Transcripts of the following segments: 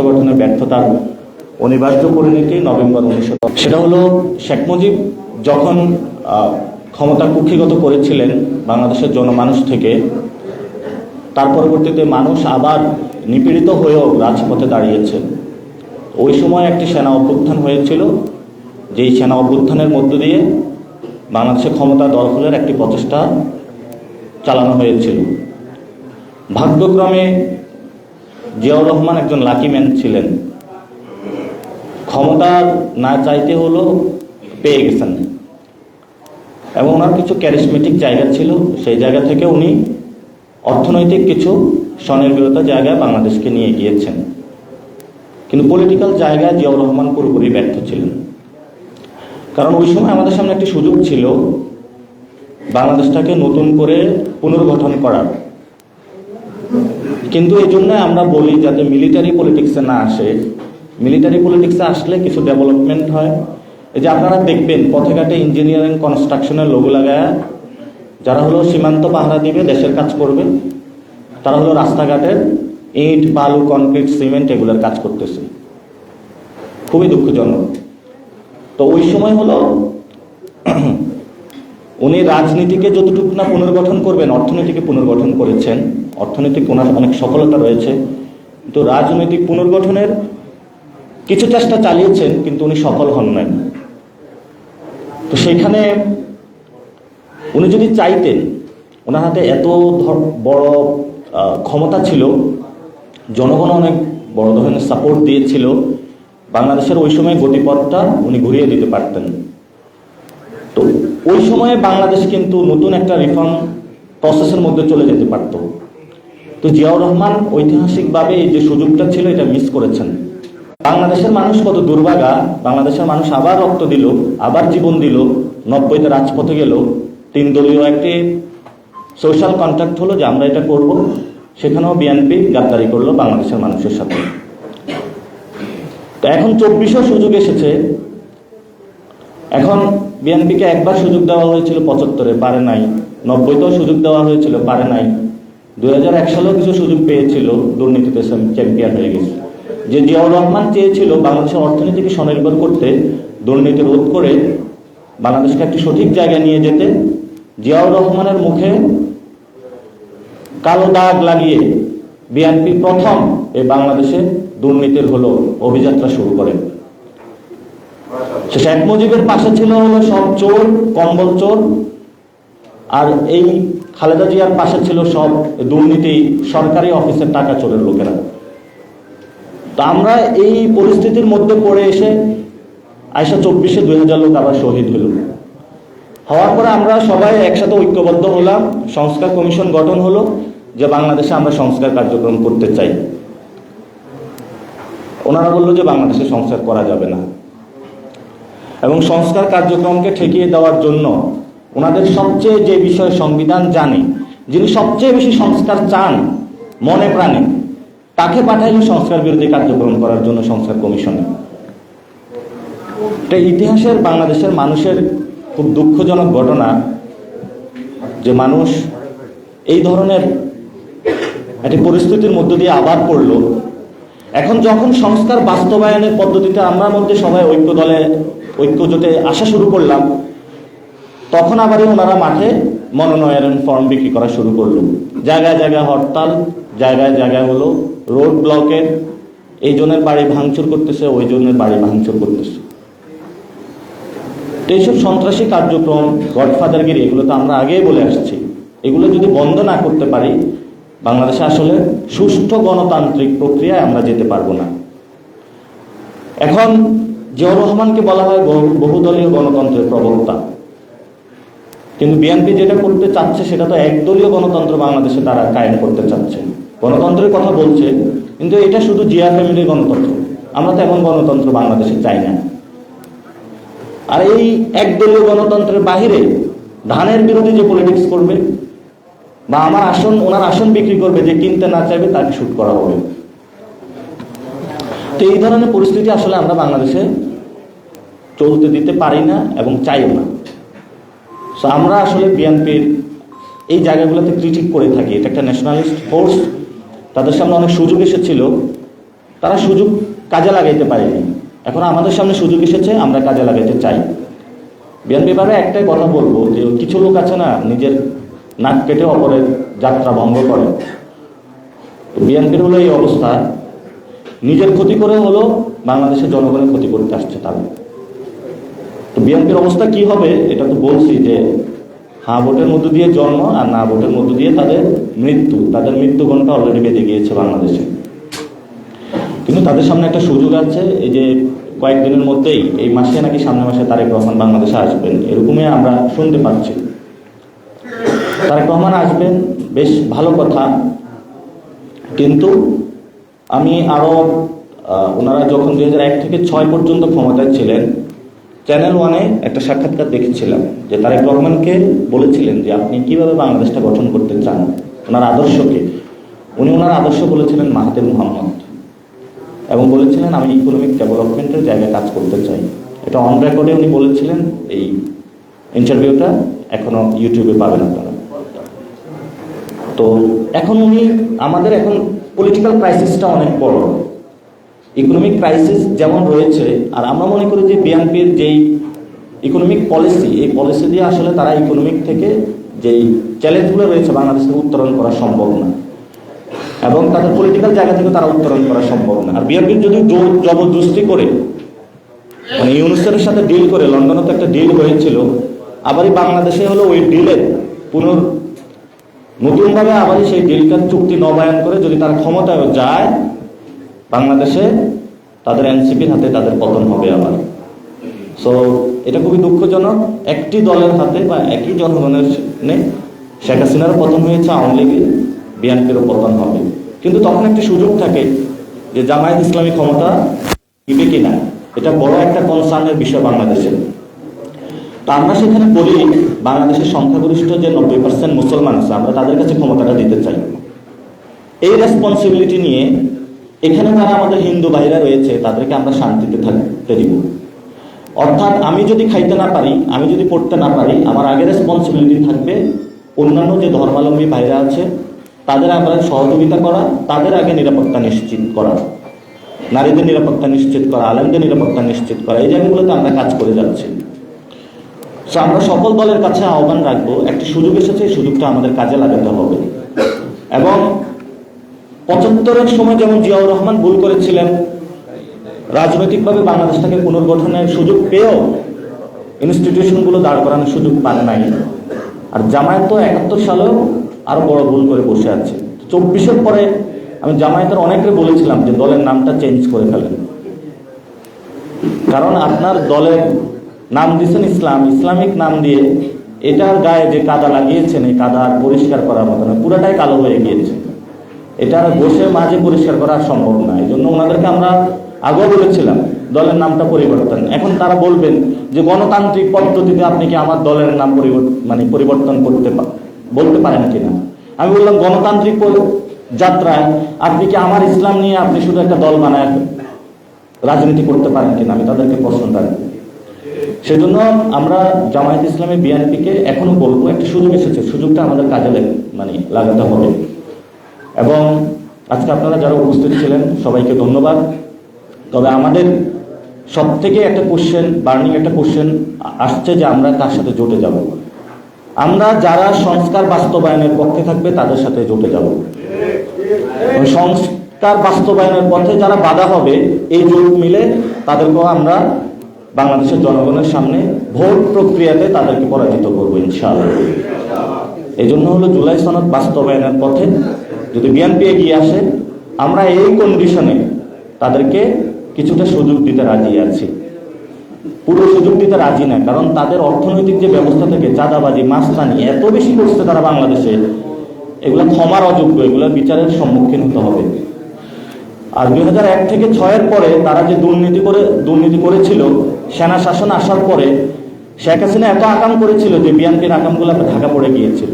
গঠনের ব্যর্থতার অনিবার্য পরিণতি নভেম্বর 19। সেটা হলো শেখ মুজিব যখন ক্ষমতা কুক্ষিগত করেছিলেন বাংলাদেশের জনমানুষ থেকে, তার পরবর্তীতে মানুষ আবার নিপীড়িত হয়েও রাজপথে দাঁড়িয়েছে। ওই সময় একটি সেনা অভ্যুত্থান হয়েছিল, যেই সেনা অভ্যুত্থানের মধ্য দিয়ে বাংলাদেশের ক্ষমতা দখলের একটি প্রচেষ্টা চালানো হয়েছিল। ভাগ্যক্রমে জিয়াউর রহমান একজন লাকি ম্যান ছিলেন, ক্ষমতা না চাইতে হলো পেয়ে গেছেন, এবং ওনার কিছু ক্যারিসমেটিক জায়গা ছিল, সেই জায়গা থেকে উনি অর্থনৈতিক কিছু স্বনির্ভরতা জায়গায় বাংলাদেশকে নিয়ে গিয়েছেন। কিন্তু পলিটিক্যাল জায়গায় জিয়াউর রহমান পুরোপুরি ব্যর্থ ছিলেন, কারণ ওই সময় আমাদের সামনে একটি সুযোগ ছিল বাংলাদেশটাকে নতুন করে পুনর্গঠন করার। কিন্তু এই জন্য আমরা বলি যাতে মিলিটারি পলিটিক্সে না আসে। মিলিটারি পলিটিক্সে আসলে কিছু ডেভেলপমেন্ট হয়। এই যে আপনারা দেখবেন পথেঘাটে ইঞ্জিনিয়ারিং কনস্ট্রাকশনের লোগো লাগায় যারা হলো সীমান্ত পাহারা দিবে, দেশের কাজ করবে, তারা হলো রাস্তাঘাটের ইট, বালু, কনক্রিট, সিমেন্ট এগুলোর কাজ করতেছে। খুবই দুঃখজনক। তো ওই সময় হলো উনি রাজনীতিকে যতটুকু না পুনর্গঠন করবেন, অর্থনীতিকে পুনর্গঠন করেছেন। অর্থনৈতিক ওনার অনেক সফলতা রয়েছে, কিন্তু রাজনৈতিক পুনর্গঠনের কিছু চেষ্টা চালিয়েছেন, কিন্তু উনি সফল হন নাই। তো সেখানে উনি যদি চাইতেন, ওনার হাতে এত বড় ক্ষমতা ছিল, জনগণ অনেক বড় ধরনের সাপোর্ট দিয়েছিল, বাংলাদেশের ওই সময় গতিপথটা উনি ঘুরিয়ে দিতে পারতেন। তো ওই সময়ে বাংলাদেশ কিন্তু নতুন একটা রিফর্ম প্রসেসের মধ্যে চলে যেতে পারত। তো জিয়াউর রহমান ঐতিহাসিকভাবে এই যে সুযোগটা ছিল এটা মিস করেছেন। বাংলাদেশের মানুষ কত দুর্ভাগা, বাংলাদেশের মানুষ আবার রক্ত দিল, আবার জীবন দিল, 90-তে রাজপথে গেল, 3 দলীয় একটি সোশ্যাল কন্ট্রাক্ট হলো যে আমরা এটা করব। সেখানেও বিএনপি গাদ্দারি করলো বাংলাদেশের মানুষের সাথে। তো এখন 24-এও সুযোগ এসেছে। এখন বিএনপিকে একবার সুযোগ দেওয়া হয়েছিল 75-এ, পারে নাই। 90-তেও সুযোগ দেওয়া হয়েছিল, পারে নাই। 2001 সালেও কিছু সুযোগ পেয়েছিল, দুর্নীতিতে চ্যাম্পিয়ন হয়ে গেছে। যে জিয়াউর রহমান চেয়েছিল বাংলাদেশের অর্থনীতিকে স্বনির্ভর করতে, দুর্নীতি রোধ করে বাংলাদেশকে একটি সঠিক জায়গায় নিয়ে যেতে, জিয়াউর রহমানের মুখে কালো দাগ লাগিয়ে বিএনপি প্রথম এই বাংলাদেশে দুর্নীতির হলো অভিযাত্রা শুরু করে। শেখ মুজিবের পাশে ছিল হলো সব চোর, কম্বল চোর, আর এই খালেদা জিয়ার পাশে ছিল সব দুর্নীতি, সরকারি অফিসের টাকা চোরের লোকেরা। তো আমরা এই পরিস্থিতির মধ্যে পড়ে এসে 24-এ 2000 লোক আবার শহীদ হলো। হওয়ার পরে আমরা সবাই একসাথে ঐক্যবদ্ধ হলাম, সংস্কার কমিশন গঠন হলো যে বাংলাদেশে আমরা সংস্কার কার্যক্রম করতে চাই। ওনারা বললো যে বাংলাদেশে সংস্কার করা যাবে না, এবং সংস্কার কার্যক্রমকে ঠেকিয়ে দেওয়ার জন্য ওনাদের সবচেয়ে যে বিষয়ে সংবিধান জানে, যিনি সবচেয়ে বেশি সংস্কার চান মনে প্রাণে, তাকে পাঠাইল সংস্কার বিরোধী কার্যক্রম করার জন্য সংস্কার কমিশনে। এটা ইতিহাসের বাংলাদেশের মানুষের খুব দুঃখজনক ঘটনা যে মানুষ এই ধরনের একটি পরিস্থিতির মধ্য দিয়ে আবার পড়ল। এখন যখন সংস্কার বাস্তবায়নের পদ্ধতিতে আমরা মধ্যে সবাই ঐক্যজোটে আসা শুরু করলাম, তখন আবারই ওনারা মাঠে মনোনয়ন ফর্ম বিক্রি করা শুরু করলো। জায়গায় জায়গায় হরতাল, জায়গায় জায়গায় হলো রোড ব্লকের, এই জনের বাড়ি ভাঙচুর করতেছে, ওই জনের বাড়ি ভাঙচুর করতেছে। এইসব সন্ত্রাসী কার্যক্রম, গডফাদারগিরি, এগুলো তো আমরা আগেই বলে আসছি। এগুলো যদি বন্ধ না করতে পারি, বাংলাদেশে আসলে সুষ্ঠু গণতান্ত্রিক প্রক্রিয়ায় আমরা যেতে পারবো না। এখন জিয়াউর রহমানকে বলা হয় বহুদলীয় গণতন্ত্রের প্রবক্তা, কিন্তু বিএনপি যেটা করতে চাচ্ছে সেটা তো একদলীয় গণতন্ত্র বাংলাদেশে তারা কায়েম করতে চাচ্ছে। গণতন্ত্রের কথা বলছে, কিন্তু এটা শুধু জিয়া ফ্যামিলির গণতন্ত্র। আমরা তো এমন গণতন্ত্র বাংলাদেশে চাই না। আর এই একদলীয় গণতন্ত্রের বাহিরে ধানের বিরোধী যে পলিটিক্স করবে, বা আমার আসন ওনার আসন বিক্রি করবে, যে কিনতে না চাইবে তাকে শুট করা হবে। তো এই ধরনের পরিস্থিতি আসলে আমরা বাংলাদেশে চলতে দিতে পারি না এবং চাইও না। সো আমরা আসলে বিএনপির এই জায়গাগুলোতে ক্রিটিক করে থাকি। এটা একটা ন্যাশনালিস্ট ফোর্স, তাদের সামনে অনেক সুযোগ এসেছিল, তারা সুযোগ কাজে লাগাইতে পারেনি। এখন আমাদের সামনে সুযোগ এসেছে, আমরা কাজে লাগাইতে চাই। বিএনপি ব্যাপারে একটাই কথা বলবো, যে কিছু লোক আছে না, নিজের নাক কেটে অপরের যাত্রা ভঙ্গ করে। বিএনপির হলো এই অবস্থা, নিজের ক্ষতি করে হলো বাংলাদেশের জনগণের ক্ষতি করতে আসছে তারা। তো বিএনপির অবস্থা কি হবে এটা তো বলছি, যে হ্যাঁ ভোটের মধ্য দিয়ে জন্ম আর না ভোটের মধ্য দিয়ে তাদের মৃত্যু ঘন্টা অলরেডি বেঁধে গিয়েছে বাংলাদেশে। কিন্তু তাদের সামনে একটা সুযোগ আছে, এই যে কয়েকদিনের মধ্যেই, এই মাসে নাকি সামনের মাসে তারেক রহমান বাংলাদেশে আসবেন, এরকমই আমরা শুনতে পাচ্ছি। তারেক রহমান আসবেন, বেশ ভালো কথা। কিন্তু আমি আরো ওনারা যখন 2001 থেকে 6 পর্যন্ত ক্ষমতায় ছিলেন, চ্যানেল ওয়ানে একটা সাক্ষাৎকার দেখেছিলাম, যে তারেক রহমানকে বলেছিলেন যে আপনি কিভাবে বাংলাদেশটা গঠন করতে চান, ওনার আদর্শকে। উনি ওনার আদর্শ বলেছিলেন মাহাতির মোহাম্মদ, এবং বলেছিলেন আমি ইকোনমিক ডেভেলপমেন্টের জায়গায় কাজ করতে চাই। এটা অন রেকর্ডে উনি বলেছিলেন। এই ইন্টারভিউটা এখনো ইউটিউবে পাবেন আপনারা। তো এখন আমাদের এখন পলিটিক্যাল ক্রাইসিসটা অনেক বড়, ইকোনমিক ক্রাইসিস যেমন রয়েছে। আর আমরা মনে করি যে বিএনপির যেই ইকোনমিক পলিসি, এই পলিসি দিয়ে আসলে তারা ইকোনমিক থেকে যেই চ্যালেঞ্জগুলো রয়েছে বাংলাদেশকে উত্তরণ করা সম্ভব না, এবং তাদের পলিটিক্যাল জায়গা থেকে তারা উত্তরণ করা সম্ভব না। আর বিএনপির যদি জবরদস্তি করে, মানে ইউনুসের সাথে ডিল করে, লন্ডনে তো একটা ডিল হয়েছিল, আবারই বাংলাদেশে হলো ওই ডিলের নতুনভাবে আবারই সেই ডিলটার চুক্তি নবায়ন করে যদি তারা ক্ষমতায় যায়, বাংলাদেশে তাদের এনসিপির হাতে তাদের পতন হবে আবার। সো এটা খুবই দুঃখজনক, একটি দলের হাতে বা একই জনগণের শেখ হাসিনারও পতন হয়েছে, আওয়ামী লীগের, বিএনপিরও পতন হবে। কিন্তু তখন একটি সুযোগ থাকে যে জামায়াত ইসলামী ক্ষমতা দিবে কিনা, এটা বড় একটা কনসার্নের বিষয় বাংলাদেশে। তো আমরা সেখানে বলি, বাংলাদেশের সংখ্যাগরিষ্ঠ যে 90% মুসলমান আছে, আমরা তাদের কাছে ক্ষমতাটা দিতে চাই। এই রেসপন্সিবিলিটি নিয়ে এখানে যারা আমাদের হিন্দু ভাইরা রয়েছে তাদেরকে আমরা শান্তিতে থাকতে দিব। অর্থাৎ আমি যদি খাইতে না পারি, আমি যদি পড়তে না পারি, আমার আগে রেসপন্সিবিলিটি থাকবে অন্যান্য যে ধর্মাবলম্বী ভাইরা আছে তাদের আমরা সহযোগিতা করা, তাদের আগে নিরাপত্তা নিশ্চিত করা, নারীদের নিরাপত্তা নিশ্চিত করা, আলেমদের নিরাপত্তা নিশ্চিত করা। এই জায়গাগুলোতে আমরা কাজ করে যাচ্ছি। সো আমরা সকল দলের কাছে আহ্বান রাখবো, একটি সুযোগ এসেছে, এই সুযোগটা আমাদের কাজে লাগাতে হবে। এবং 75-এর সময় যেমন জিয়াউর রহমান ভুল করেছিলেন, রাজনৈতিকভাবে বাংলাদেশটাকে পুনর্গঠনের সুযোগ পেয়েও ইনস্টিটিউশনগুলো দাঁড় করানোর সুযোগ পান নাই। আর জামায়াত তো 71 সালেও আরো বড় ভুল করে বসে আছে। 24-এর পরে আমি জামায়াতের অনেকে বলেছিলাম যে দলের নামটা চেঞ্জ করে ফেলেন, কারণ আপনার দলের নাম দিয়েছেন ইসলামিক নাম দিয়ে, এটার গায়ে যে কাদা লাগিয়েছেন, এই কাদা পরিষ্কার করার মতো না, পুরাটাই কালো হয়ে গিয়েছে। এটা বসে মাঝে পরিষ্কার করা সম্ভব না। এই জন্য ওনাদেরকে আমরা আগেও বলেছিলাম দলের নামটা পরিবর্তন। এখন তারা বলবেন যে গণতান্ত্রিক পদ্ধতিতে আপনি কি আমার দলের নাম পরিবর্তন বলতে পারেন কিনা। আমি বললাম গণতান্ত্রিক যাত্রায় আপনি কি আমার ইসলাম নিয়ে আপনি শুধু একটা দল বানায় রাজনীতি করতে পারেন কিনা, আমি তাদেরকে প্রশ্ন রাখবো। সেজন্য আমরা জামায়াত ইসলামী বিএনপিকে এখনো বলবো, একটা সুযোগ এসেছে, সুযোগটা আমাদের কাজে লাগাতে হবে। এবং আজকে আপনারা যারা উপস্থিত ছিলেন সবাইকে ধন্যবাদ। তবে আমাদের সব থেকে একটা বার্নিং একটা কোশ্চেন আসছে যে আমরা কার সাথে জোটে যাব। আমরা যারা সংস্কার বাস্তবায়নের পক্ষে থাকবে তাদের সাথে জোটে যাব। সংস্কার বাস্তবায়নের পথে যারা বাধা হবে, এই জোট মিলে তাদেরকেও আমরা বাংলাদেশের জনগণের সামনে ভোট প্রক্রিয়াতে তাদেরকে পরাজিত করবো ইনশাআল্লাহ। এই জন্য হলো জুলাই সনদ বাস্তবায়নের পথে যদি বিএনপি এগিয়ে আসে, আমরা এই কন্ডিশনে তাদেরকে কিছুটা সুযোগ দিতে রাজি আছি। পুরো সুযোগ দিতে রাজি না, কারণ তাদের অর্থনৈতিক যে ব্যবস্থা থেকে চাঁদাবাজি, মাস্তানি এত বেশি করছে তারা বাংলাদেশে, এগুলো ক্ষমার অযোগ্য, এগুলো বিচারের সম্মুখীন হতে হবে। আর 2001 থেকে 6-এর পরে তারা যে দুর্নীতি করেছিল, সেনা শাসন আসার পরে শেখ হাসিনা এত আকাম করেছিল যে বিএনপির আকামগুলো ঢাকা পড়ে গিয়েছিল।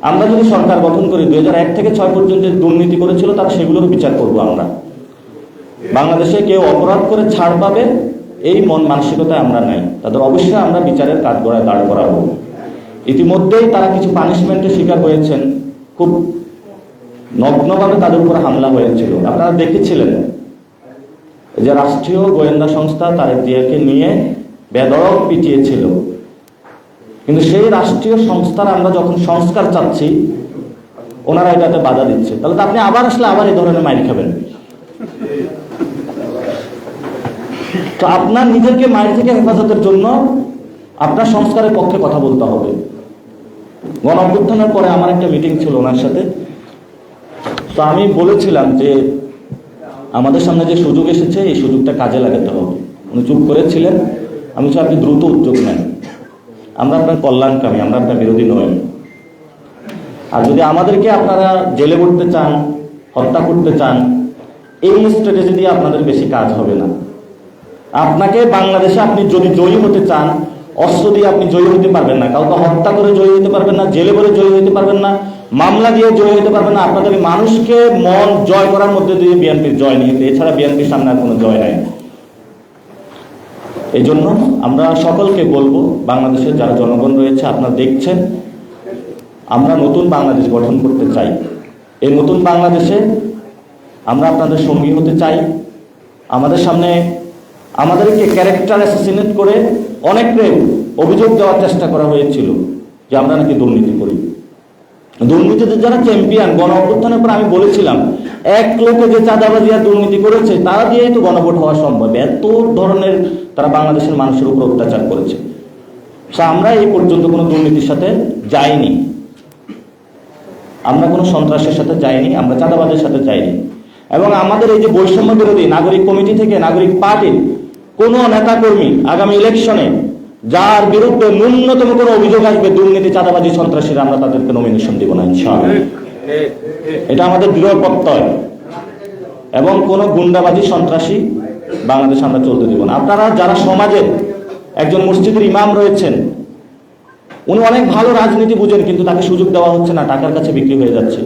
আমরা যদি সরকার গঠন করি, 2001 থেকে 6 পর্যন্ত যে দুর্নীতি করেছিল তারা সেগুলোর বিচার করবো আমরা। বাংলাদেশে কেউ অপরাধ করে ছাড় পাবে এই মানসিকতায় আমরা নাই, তাদের অবশ্যই আমরা বিচারের কাঠগড়ায় দাঁড় করাবো। ইতিমধ্যেই তারা কিছু পানিশমেন্টের শিকার হয়েছেন, খুব নগ্নভাবে তাদের উপর হামলা হয়েছিল, আপনারা দেখেছিলেন। যে রাষ্ট্রীয় গোয়েন্দা সংস্থা তারেক জিয়াকে নিয়ে বেদরক পিটিয়েছিল, কিন্তু সেই রাষ্ট্রীয় সংস্থার আমরা যখন সংস্কার চাচ্ছি ওনারা এটাতে বাধা দিচ্ছে, তাহলে তো আপনি আবার আসলে আবার এই ধরনের মাইর খাবেন। তো আপনার নিজেকে মাইর থেকে হেফাজতের জন্য আপনার সংস্কারের পক্ষে কথা বলতে হবে। গণ অভ্যুত্থানের পরে আমার একটা মিটিং ছিল ওনার সাথে, তো আমি বলেছিলাম যে আমাদের সামনে যে সুযোগ এসেছে এই সুযোগটা কাজে লাগাতে হবে। উনি চুপ করেছিলেন। আমি চাই আপনি দ্রুত উদ্যোগ নেন, আমরা আপনার কল্যাণকামী, আমরা আপনার বিরোধী নই। আর যদি আমাদেরকে আপনারা জেলে করতে চান, হত্যা করতে চান, এই স্ট্র্যাটেজি দিয়ে আপনাদের বেশি কাজ হবে না। আপনাকে বাংলাদেশে আপনি যদি জয়ী হতে চান, অস্ত্র দিয়ে আপনি জয়ী হতে পারবেন না, কাউকে হত্যা করে জয়ী হতে পারবেন না, জেলে করে জয়ী হতে পারবেন না, মামলা দিয়ে জয়ী হতে পারবেন না। আপনাদের মানুষকে মন জয় করার মধ্যে দিয়ে বিএনপির জয় নিয়ে, এছাড়া বিএনপির সামনে আর কোনো জয় নাই। এই জন্য আমরা সকলকে বলবো, বাংলাদেশের যারা জনগণ রয়েছে আপনারা দেখছেন, আমরা নতুন বাংলাদেশ গঠন করতে চাই। এই নতুন বাংলাদেশে আমরা আপনাদের সঙ্গী হতে চাই। আমাদের সামনে আমাদেরকে ক্যারেক্টার অ্যাসাসিনেট করে অনেককে অভিযোগ দেওয়ার চেষ্টা করা হয়েছিল যে আমরা নাকি দুর্নীতি করি। দুর্নীতিতে যারা চ্যাম্পিয়ন, গণ অভ্যুত্থানের পর আমি বলেছিলাম এক লোকে যে চাঁদাবাজি আর দুর্নীতি করেছে তারা দিয়েই তো গণভোট হওয়া সম্ভব। এত ধরনের তারা বাংলাদেশের মানুষের উপর অত্যাচার করেছে। আমরা এই পর্যন্ত কোনো দুর্নীতির সাথে যাইনি, আমরা কোনো সন্ত্রাসের সাথে যাইনি, আমরা চাঁদাবাজের সাথে যাইনি। এবং আমাদের এই যে বৈষম্য বিরোধী নাগরিক কমিটি থেকে নাগরিক পার্টির কোনো নেতাকর্মী আগামী ইলেকশনে যার বিরুদ্ধে ন্যূনতম কোনো অভিযোগ আসবে দুর্নীতি, চাঁদাবাজি, সন্ত্রাসীরা, আমরা তাদেরকে নমিনেশন দিব না ইনশাআল্লাহ। এটা আমাদের দৃঢ় প্রত্যয়। এবং কোনো গুন্ডাবাজি, সন্ত্রাসী বাংলাদেশে আমরা চলতে দিব না। আপনারা যারা সমাজে, একজন মসজিদের ইমাম রয়েছেন, উনি অনেক ভালো রাজনীতি বুঝেন, কিন্তু তাকে সুযোগ দেওয়া হচ্ছে না, টাকার কাছে বিক্রি হয়ে যাচ্ছে,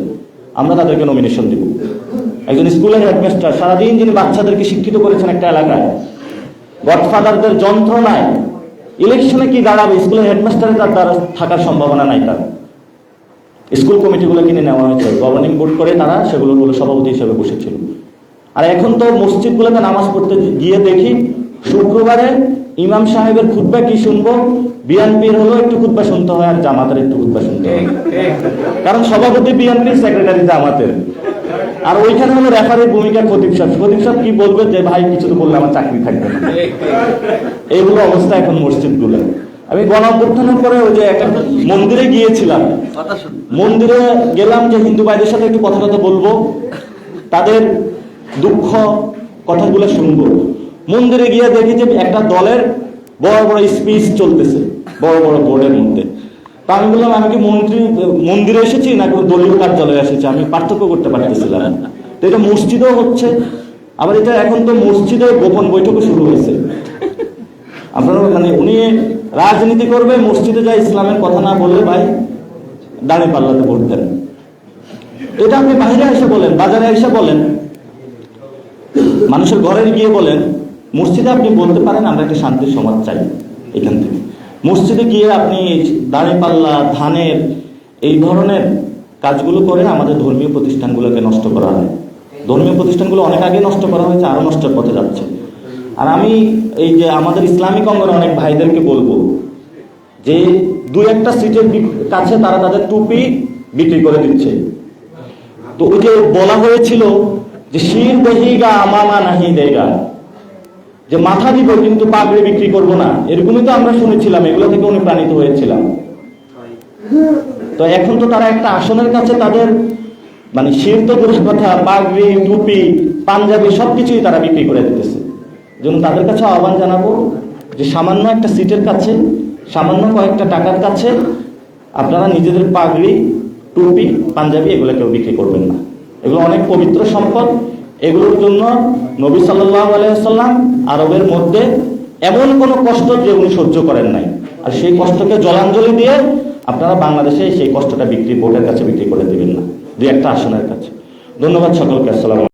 আমরা তাদেরকে নমিনেশন দিব। একজন স্কুলের হেডমাস্টার, সারাদিন যিনি বাচ্চাদেরকে শিক্ষিত করেছেন একটা এলাকায়, গডফাদারদের যন্ত্রণায় ইলেকশনে কি দাঁড়াবে, স্কুলের হেডমাস্টারের তার দ্বারা থাকার সম্ভাবনা নাই। তার স্কুল কমিটিগুলো কিনে নেওয়া হয়েছে, গভর্নিং বোর্ড করে তারা সেগুলো সভাপতি হিসেবে বসেছিল। আর এখন তো মসজিদগুলোতে নামাজ পড়তে গিয়ে দেখি শুক্রবারে ইমাম সাহেবের খুতবা কি শুনবো, বিএনপির হলো একটু খুতবা শুনতে হয় আর জামাতের একটু খুতবা শুনতে হয়, কারণ সভাপতি বিএনপির, সেক্রেটারি জামাতের। আর ওইখানে হলো রেফারির ভূমিকা খতিব সাহেব। খতিব সাহেব কি বলবে যে ভাই কিছু তো বললে আমার চাকরি থাকবে না। এইগুলো অবস্থা এখন মসজিদগুলো। আমি গণ অভ্যুত্থানের পরে ওই যে একটা মন্দিরে গিয়েছিলাম, মন্দিরে গেলাম যে হিন্দু ভাইদের সাথে একটু কথা বলবো, তাদের দুঃখ কথাগুলো শুনবো। মন্দিরে গিয়ে দেখি যে একটা দলের বড় বড় স্পিচ চলতেছে বড় বড় বোর্ডের মধ্যে। তা আমি বললাম আমি কি মন্দিরে এসেছি না কোনো দলীয় কার্যালয়ে এসেছি, আমি পার্থক্য করতে পারতেছিলাম। তো এটা মসজিদেও হচ্ছে, আবার এটা এখন তো মসজিদে গোপন বৈঠকও শুরু হয়েছে। আপনারা মানে উনি রাজনীতি করবে, মসজিদে যায় ইসলামের কথা না বললে ভাই দাঁড়িয়ে পাল্লাতে ভোট দেন। এটা আপনি বাইরে এসে বলেন, বাজারে এসে বলেন, মানুষের ঘরে গিয়ে বলেন, মসজিদে আপনি বলতে পারেন আমরা একটা শান্তির সমাজ চাই। এখান থেকে মসজিদে গিয়ে আপনি দাঁড়িপাল্লা, ধানের এই ধরনের কাজগুলো করে আমাদের ধর্মীয় প্রতিষ্ঠানগুলোকে নষ্ট করা হয়। ধর্মীয় প্রতিষ্ঠানগুলো অনেক আগে নষ্ট করা হয়েছে, আরো নষ্টের পথে যাচ্ছে। আর আমি এই যে আমাদের ইসলামিক অঙ্গনের অনেক ভাইদেরকে বলবো যে দুই একটা সিটের কাছে তারা তাদের টুপি বিক্রি করে দিচ্ছে। তো ওই যে বলা হয়েছিল যে শির দেহিগা আমামা নাহি দেগা, যে মাথা দিব কিন্তু পাগড়ি বিক্রি করবো না, এরকমই তো আমরা শুনেছিলাম, এগুলো থেকে অনুপ্রাণিত হয়েছিলাম। তো এখন তো তারা একটা আসনের কাছে তাদের মানে শির তো দূরের কথা, পাগড়ি, টুপি, পাঞ্জাবি সবকিছুই তারা বিক্রি করে দিতেছে। যেন তাদের কাছে আহ্বান জানাবো যে সামান্য একটা সিটের কাছে, সামান্য কয়েকটা টাকার কাছে আপনারা নিজেদের পাগড়ি, টুপি, পাঞ্জাবি এগুলো কেউ বিক্রি করবেন না। এগুলো অনেক পবিত্র সম্পদ। এগুলোর জন্য নবী সাল্লাল্লাহু আলাইহি ওয়াসাল্লাম আরবের মধ্যে এমন কোনো কষ্ট যে উনি সহ্য করেন নাই, আর সেই কষ্টকে জলাঞ্জলি দিয়ে আপনারা বাংলাদেশে সেই কষ্টটা বোর্ডের কাছে বিক্রি করে দিবেন না, দুই একটা আসনের কাছে। ধন্যবাদ সকলকে। আসসালাম।